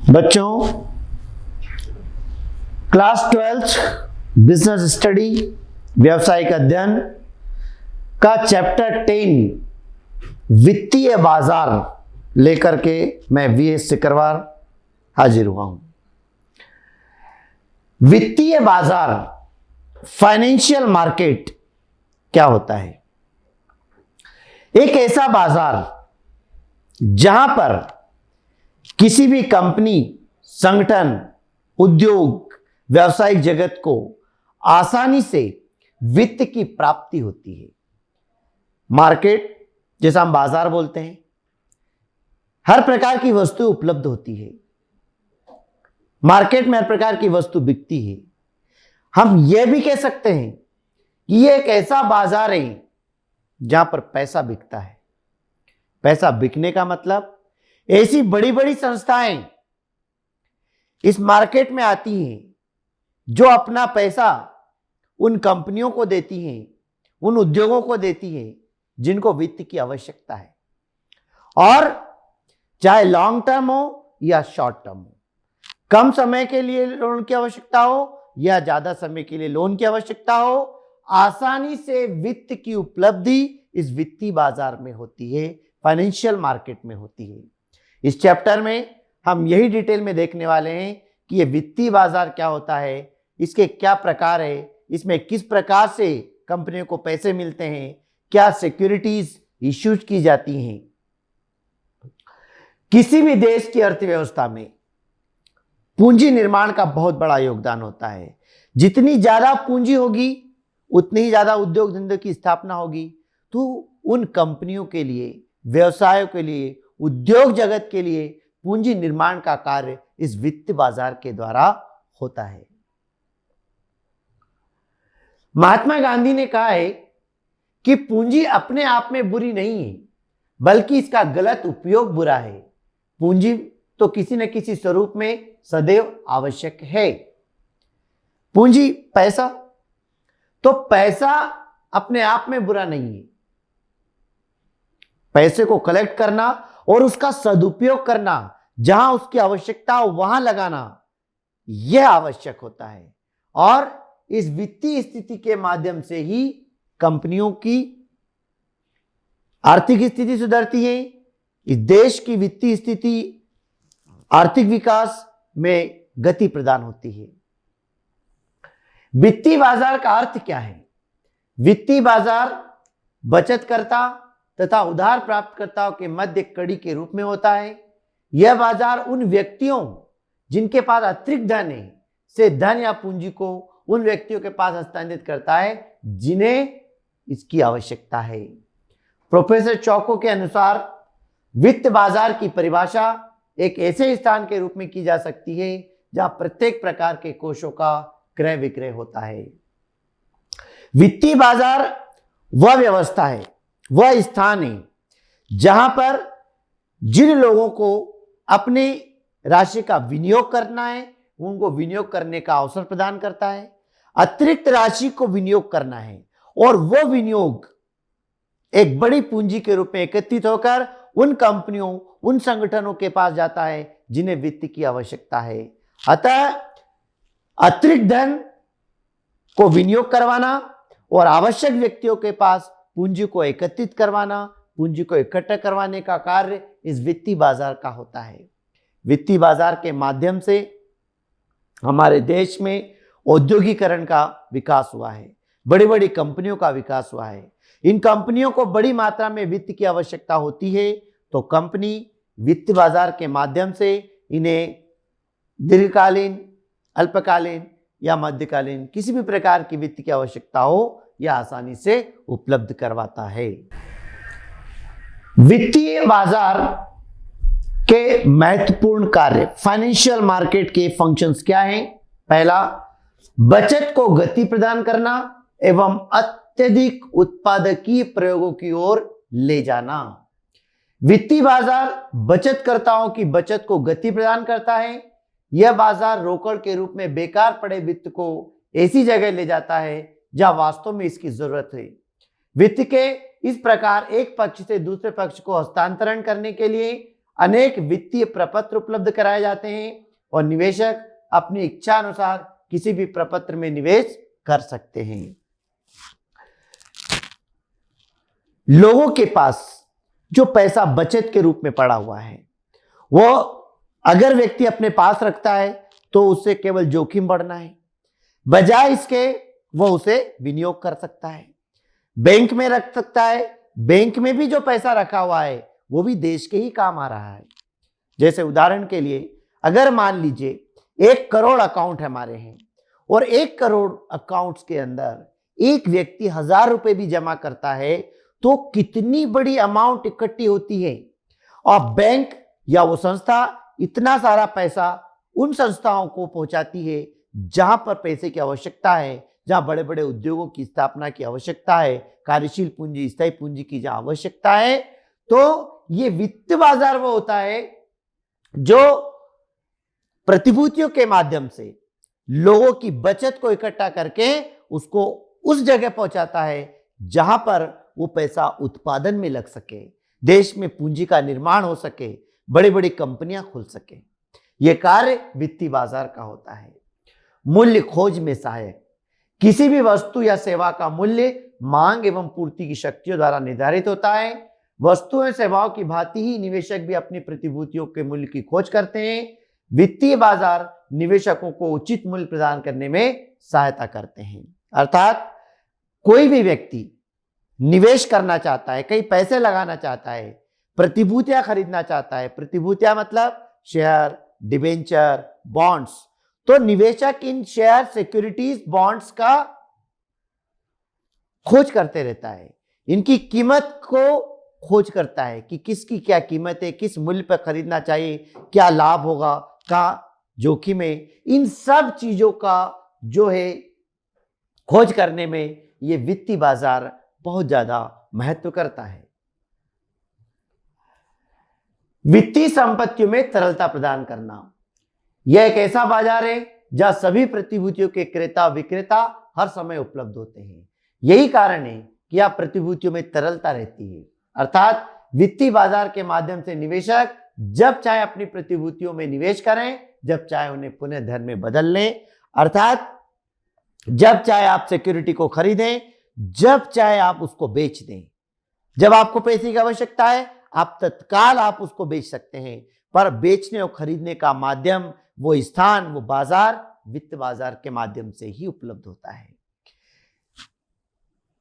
बच्चों, class 12 business study व्यावसायिक अध्ययन का चैप्टर 10 वित्तीय बाजार लेकर के मैं वीएस सिकरवार हाजिर हुआ हूं। वित्तीय बाजार, फाइनेंशियल मार्केट क्या होता है? एक ऐसा बाजार जहां पर किसी भी कंपनी, संगठन, उद्योग, व्यावसायिक जगत को आसानी से वित्त की प्राप्ति होती है। मार्केट, जैसा हम बाजार बोलते हैं, हर प्रकार की वस्तु उपलब्ध होती है। मार्केट में हर प्रकार की वस्तु बिकती है। हम यह भी कह सकते हैं कि यह एक ऐसा बाजार है जहां पर पैसा बिकता है। पैसा बिकने का मतलब ऐसी बड़ी बड़ी संस्थाएं इस मार्केट में आती हैं जो अपना पैसा उन कंपनियों को देती हैं, उन उद्योगों को देती हैं जिनको वित्त की आवश्यकता है, और चाहे लॉन्ग टर्म हो या शॉर्ट टर्म हो, कम समय के लिए लोन की आवश्यकता हो या ज्यादा समय के लिए लोन की आवश्यकता हो, आसानी से वित्त की उपलब्धि इस वित्तीय बाजार में होती है, फाइनेंशियल मार्केट में होती है। इस चैप्टर में हम यही डिटेल में देखने वाले हैं कि यह वित्तीय बाजार क्या होता है, इसके क्या प्रकार है, इसमें किस प्रकार से कंपनियों को पैसे मिलते हैं, क्या सिक्योरिटीज इश्यूज की जाती हैं। किसी भी देश की अर्थव्यवस्था में पूंजी निर्माण का बहुत बड़ा योगदान होता है। जितनी ज्यादा पूंजी होगी उतनी ही ज्यादा उद्योग धंधों की स्थापना होगी, तो उन कंपनियों के लिए, व्यवसायों के लिए, उद्योग जगत के लिए पूंजी निर्माण का कार्य इस वित्त बाजार के द्वारा होता है। महात्मा गांधी ने कहा है कि पूंजी अपने आप में बुरी नहीं है, बल्कि इसका गलत उपयोग बुरा है। पूंजी तो किसी न किसी स्वरूप में सदैव आवश्यक है। पूंजी, पैसा, तो पैसा अपने आप में बुरा नहीं है। पैसे को कलेक्ट करना और उसका सदुपयोग करना, जहां उसकी आवश्यकता हो वहां लगाना, यह आवश्यक होता है। और इस वित्तीय स्थिति के माध्यम से ही कंपनियों की आर्थिक स्थिति सुधरती है, इस देश की वित्तीय स्थिति, आर्थिक विकास में गति प्रदान होती है। वित्तीय बाजार का अर्थ क्या है? वित्तीय बाजार बचतकर्ता तथा उधार प्राप्तकर्ताओं के मध्य कड़ी के रूप में होता है। यह बाजार उन व्यक्तियों जिनके पास अतिरिक्त धन है से धन या पूंजी को उन व्यक्तियों के पास हस्तांतरित करता है जिन्हें इसकी आवश्यकता है। प्रोफेसर चौको के अनुसार वित्त बाजार की परिभाषा एक ऐसे स्थान के रूप में की जा सकती है जहां प्रत्येक प्रकार के कोषों का क्रय विक्रय होता है। वित्तीय बाजार वह व्यवस्था है, वह स्थान है जहां पर जिन लोगों को अपनी राशि का विनियोग करना है, उनको विनियोग करने का अवसर प्रदान करता है। अतिरिक्त राशि को विनियोग करना है और वह विनियोग एक बड़ी पूंजी के रूप में एकत्रित होकर उन कंपनियों, उन संगठनों के पास जाता है जिन्हें वित्त की आवश्यकता है। अतः अतिरिक्त धन को विनियोग करवाना और आवश्यक व्यक्तियों के पास पूंजी को एकत्रित करवाना, पूंजी को इकट्ठा करवाने का कार्य इस वित्तीय बाजार का होता है। वित्तीय बाजार के माध्यम से हमारे देश में औद्योगिकरण का विकास हुआ है, बड़ी बड़ी कंपनियों का विकास हुआ है। इन कंपनियों को बड़ी मात्रा में वित्त की आवश्यकता होती है, तो कंपनी वित्तीय बाजार के माध्यम से इन्हें दीर्घकालीन, अल्पकालीन या मध्यकालीन किसी भी प्रकार की वित्त की आवश्यकता हो, यह आसानी से उपलब्ध करवाता है। वित्तीय बाजार के महत्वपूर्ण कार्य, फाइनेंशियल मार्केट के फंक्शंस क्या हैं? पहला, बचत को गति प्रदान करना एवं अत्यधिक उत्पादकीय प्रयोगों की ओर ले जाना। वित्तीय बाजार बचतकर्ताओं की बचत को गति प्रदान करता है। यह बाजार रोकड़ के रूप में बेकार पड़े वित्त को ऐसी जगह ले जाता है जहां वास्तव में इसकी जरूरत है। वित्त के इस प्रकार एक पक्ष से दूसरे पक्ष को हस्तांतरण करने के लिए अनेक वित्तीय प्रपत्र उपलब्ध कराए जाते हैं और निवेशक अपनी इच्छा अनुसार किसी भी प्रपत्र में निवेश कर सकते हैं। लोगों के पास जो पैसा बचत के रूप में पड़ा हुआ है, वो अगर व्यक्ति अपने पास रखता है तो उससे केवल जोखिम बढ़ना है, बजाय इसके वो उसे विनियोग कर सकता है, बैंक में रख सकता है। बैंक में भी जो पैसा रखा हुआ है वो भी देश के ही काम आ रहा है। जैसे उदाहरण के लिए अगर मान लीजिए 1 करोड़ अकाउंट हमारे हैं और 1 करोड़ अकाउंट्स के अंदर एक व्यक्ति 1000 रुपए भी जमा करता है तो कितनी बड़ी अमाउंट इकट्ठी होती है। और बैंक या वो संस्था इतना सारा पैसा उन संस्थाओं को पहुंचाती है जहां पर पैसे की आवश्यकता है, जहां बड़े बड़े उद्योगों की स्थापना की आवश्यकता है, कार्यशील पूंजी, स्थायी पूंजी की जहां आवश्यकता है। तो ये वित्त बाजार वो होता है जो प्रतिभूतियों के माध्यम से लोगों की बचत को इकट्ठा करके उसको उस जगह पहुंचाता है जहां पर वो पैसा उत्पादन में लग सके, देश में पूंजी का निर्माण हो सके, बड़ी बड़ी कंपनियां खुल सके। यह कार्य वित्तीय बाजार का होता है। मूल्य खोज में सहायक। किसी भी वस्तु या सेवा का मूल्य मांग एवं पूर्ति की शक्तियों द्वारा निर्धारित होता है। वस्तुओं और सेवाओं की भांति ही निवेशक भी अपनी प्रतिभूतियों के मूल्य की खोज करते हैं। वित्तीय बाजार निवेशकों को उचित मूल्य प्रदान करने में सहायता करते हैं। अर्थात कोई भी व्यक्ति निवेश करना चाहता है, कई पैसे लगाना चाहता है, प्रतिभूतियां खरीदना चाहता है, प्रतिभूतियां मतलब शेयर, डिबेंचर, बॉन्ड्स, तो निवेशक इन शेयर, सिक्योरिटीज, बॉन्ड्स का खोज करते रहता है। इनकी कीमत को खोज करता है कि किसकी क्या कीमत है, किस मूल्य पर खरीदना चाहिए, क्या लाभ होगा, क्या जोखिम है। इन सब चीजों का जो है खोज करने में ये वित्तीय बाजार बहुत ज्यादा महत्व करता है। वित्तीय संपत्तियों में तरलता प्रदान करना। यह एक ऐसा बाजार है जहां सभी प्रतिभूतियों के क्रेता विक्रेता हर समय उपलब्ध होते हैं। यही कारण है कि यह प्रतिभूतियों में तरलता रहती है। अर्थात वित्तीय बाजार के माध्यम से निवेशक जब चाहे अपनी प्रतिभूतियों में निवेश करें, जब चाहे उन्हें पुनः धन में बदल लें। अर्थात जब चाहे आप सिक्योरिटी को खरीदें, जब चाहे आप उसको बेच दें। जब आपको पैसे की आवश्यकता है आप तत्काल आप उसको बेच सकते हैं, पर बेचने और खरीदने का माध्यम, वो स्थान, वो बाजार वित्त बाजार के माध्यम से ही उपलब्ध होता है।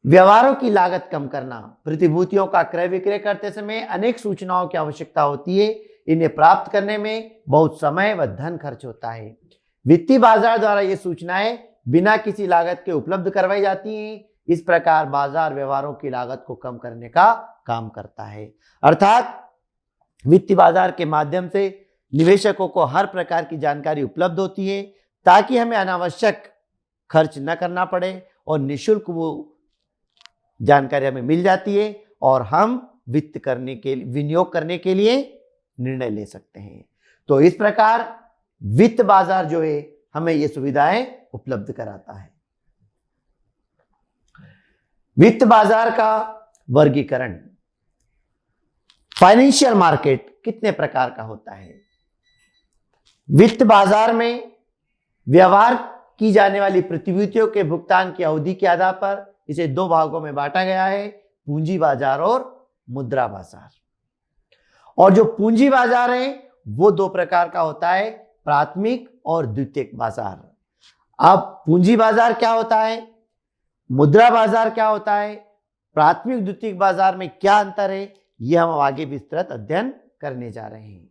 व्यवहारों की लागत कम करना। प्रतिभूतियों का क्रय विक्रय करते समय अनेक सूचनाओं की आवश्यकता होती है। इन्हें प्राप्त करने में बहुत समय व धन खर्च होता है। वित्तीय बाजार द्वारा ये सूचनाएं बिना किसी लागत के उपलब्ध करवाई जाती हैं। इस प्रकार बाजार व्यवहारों की लागत को कम करने का काम करता है। अर्थात वित्तीय बाजार के माध्यम से निवेशकों को हर प्रकार की जानकारी उपलब्ध होती है ताकि हमें अनावश्यक खर्च न करना पड़े और निःशुल्क वो जानकारी हमें मिल जाती है और हम विनियोग करने के लिए निर्णय ले सकते हैं। तो इस प्रकार वित्त बाजार जो है हमें ये सुविधाएं उपलब्ध कराता है। वित्त बाजार का वर्गीकरण। फाइनेंशियल मार्केट कितने प्रकार का होता है? वित्त बाजार में व्यवहार की जाने वाली प्रतिभूतियों के भुगतान की अवधि के आधार पर इसे 2 भागों में बांटा गया है, पूंजी बाजार और मुद्रा बाजार। और जो पूंजी बाजार है वो 2 प्रकार का होता है, प्राथमिक और द्वितीयक बाजार। अब पूंजी बाजार क्या होता है, मुद्रा बाजार क्या होता है, प्राथमिक द्वितीयक बाजार में क्या अंतर है, यह हम आगे विस्तृत अध्ययन करने जा रहे हैं।